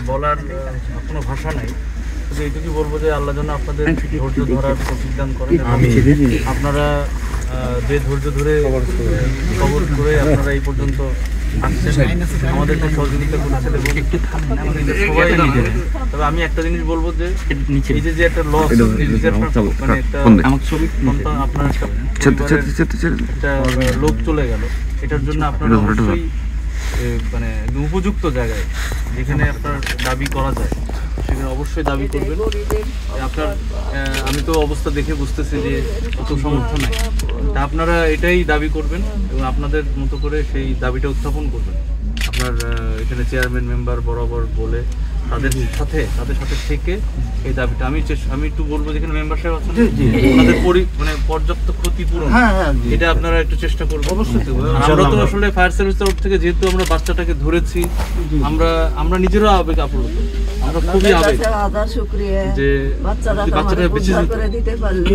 বলার কোনো ভাষা নাই, শুধু এইটুকুই বলবো যে আল্লাহ যেন আপনাদের ধৈর্য ধরার প্রতিজ্ঞান করেন। আপনারা যে ধৈর্য ধরে কবর করে আপনারা এই পর্যন্ত আসছেন, আমাদেরকে সহযোগিতা করেছেন এবং সবাই। তবে আমি একটা জিনিস বলবো যে এই যে একটা লস, মানে একটা আপনার একটা লোক চলে গেল, এটার জন্য আপনারা অবশ্যই মানে উপযুক্ত জায়গায় যেখানে আপনার দাবি করা যায় সেখানে অবশ্যই দাবি করবেন। আপনার আমি তো অবস্থা দেখে বুঝতেছি যে অত সমর্থ নাই, তা আপনারা এটাই দাবি করবেন এবং আপনাদের মতো করে সেই দাবিটা উত্থাপন করবেন। আপনার এখানে চেয়ারম্যান মেম্বার বরাবর বলে তাদের সাথে থেকে এই দাবিটা আমি একটু বলবো, যেখানে মেম্বার সাহেব আছেন ওনাদের মানে পর্যাপ্ত ক্ষতিপূরণ এটা আপনারা একটু চেষ্টা করবেন। অবশ্যই আমরা তো আসলে ফায়ার সার্ভিস তরফ থেকে যেহেতু আমরা বাচ্চাটাকে ধরেছি, আমরা নিজেরাও আবেগ আপ্লুত, আমরা খুবই আবেগ যে বাচ্চাটা বেঁচে যেতে পারলে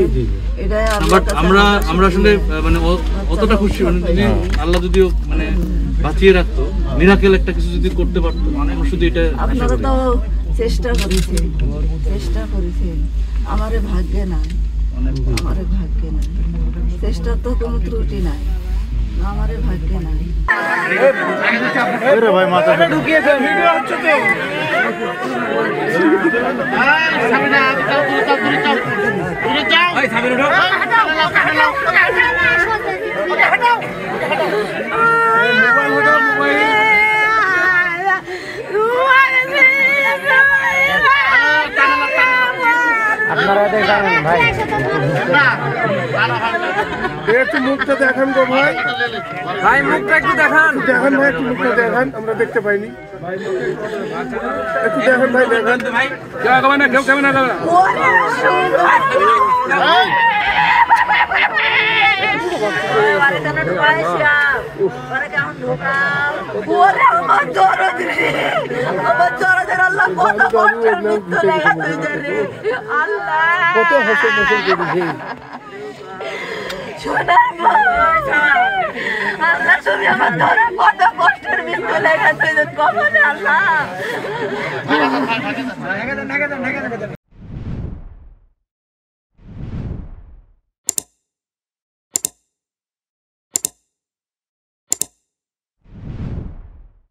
আমরা আসলে মানে অতটা খুশি, মানে আল্লাহ যদিও মানে বাঁচিয়ে রাখতো, মিরাকেল একটা কিছু যদি করতে পারতো, মানে শুধু এটা আপনারা তো চেষ্টা করেছেন আমারে ভাগ্যে নাই, চেষ্টার তো কোনো ত্রুটি নাই, আমারে ভাগ্যে নাই। ভাই মাথাটা ঢুকিয়েছেন, ভিডিও হচ্ছে আপনারা দেখান ভাই, একটু মুখটা দেখান গো ভাই, মুখটা একটু দেখান ভাই, একটু মুখটা দেখান, আমরা দেখতে পাইনি, একটু দেখান ভাই, দেখান। কেউ খাবে না, কেউ খাবে না, কত হাসি মুখে করেছে আল্লাহ, তুমি আমার ধরা কত কষ্টের মৃত্যু লেখা, তুই কখন আল্লাহ